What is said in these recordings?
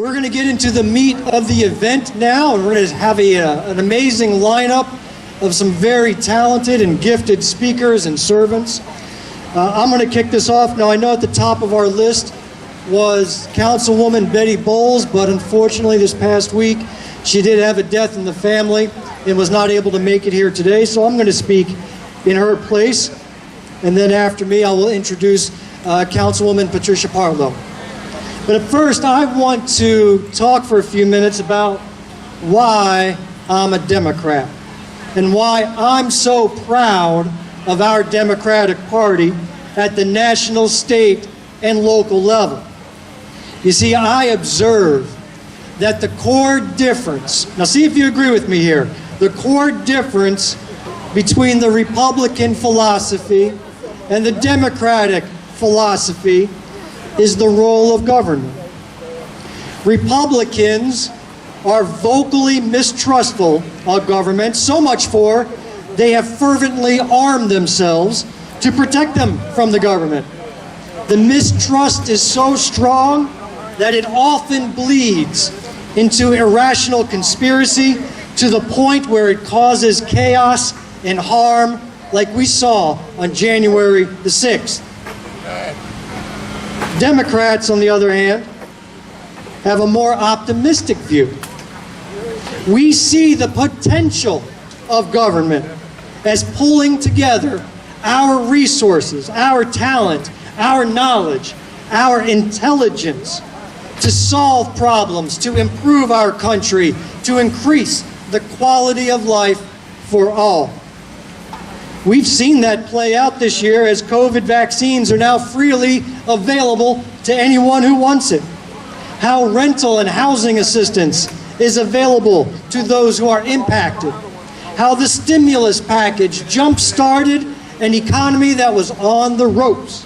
We're going to get into the meat of the event now, and we're going to have an amazing lineup of some very talented and gifted speakers and servants. I'm going to kick this off. Now, I know at the top of our list was Councilwoman Betty Bowles, but unfortunately this past week she did have a death in the family and was not able to make it here today, so I'm going to speak in her place. And then after me, I will introduce Councilwoman Patricia Partlow. But at first, I want to talk for a few minutes about why I'm a Democrat and why I'm so proud of our Democratic Party at the national, state, and local level. You see, I observe that the core difference, now see if you agree with me here, the core difference between the Republican philosophy and the Democratic philosophy is the role of government. Republicans are vocally mistrustful of government, so much for they have fervently armed themselves to protect them from the government. The mistrust is so strong that it often bleeds into irrational conspiracy to the point where it causes chaos and harm like we saw on January the 6th. Democrats, on the other hand, have a more optimistic view. We see the potential of government as pulling together our resources, our talent, our knowledge, our intelligence to solve problems, to improve our country, to increase the quality of life for all. We've seen that play out this year as COVID vaccines are now freely available to anyone who wants it. How rental and housing assistance is available to those who are impacted. How the stimulus package jump-started an economy that was on the ropes.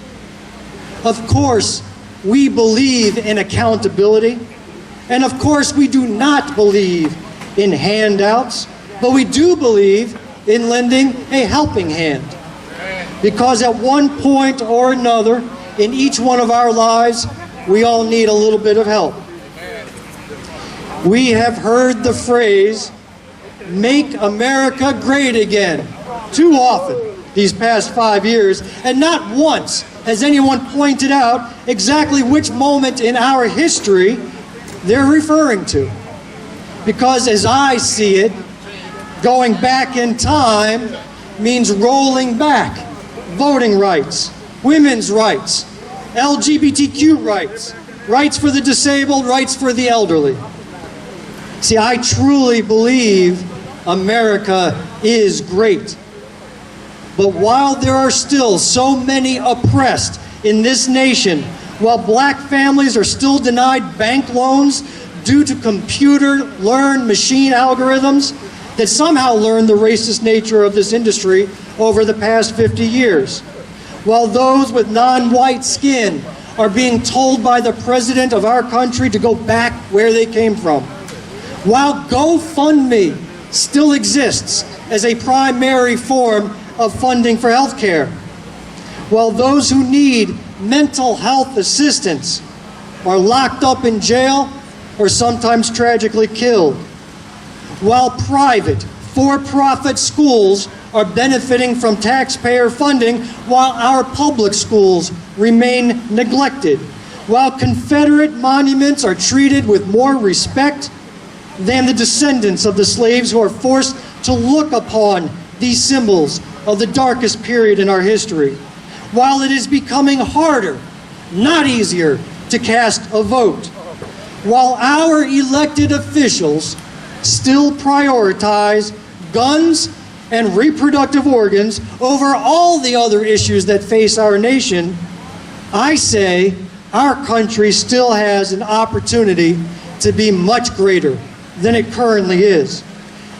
Of course, we believe in accountability, and of course we do not believe in handouts, but we do believe in lending a helping hand. Because at one point or another in each one of our lives, we all need a little bit of help. We have heard the phrase, "Make America Great Again," too often these past 5 years, and not once has anyone pointed out exactly which moment in our history they're referring to. Because as I see it, going back in time means rolling back voting rights, women's rights, LGBTQ rights, rights for the disabled, rights for the elderly. See, I truly believe America is great. But while there are still so many oppressed in this nation, while black families are still denied bank loans due to computer-learned machine algorithms that somehow learned the racist nature of this industry over the past 50 years, while those with non-white skin are being told by the president of our country to go back where they came from, while GoFundMe still exists as a primary form of funding for health care, while those who need mental health assistance are locked up in jail or sometimes tragically killed, while private, for-profit schools are benefiting from taxpayer funding while our public schools remain neglected, while Confederate monuments are treated with more respect than the descendants of the slaves who are forced to look upon these symbols of the darkest period in our history, while it is becoming harder, not easier, to cast a vote, while our elected officials still prioritize guns and reproductive organs over all the other issues that face our nation, I say our country still has an opportunity to be much greater than it currently is.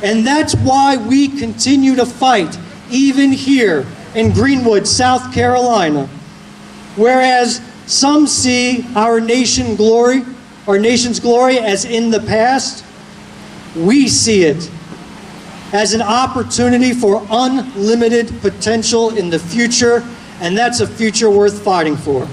And that's why we continue to fight, even here in Greenwood, South Carolina. Whereas some see our nation's glory as in the past, we see it as an opportunity for unlimited potential in the future, and that's a future worth fighting for.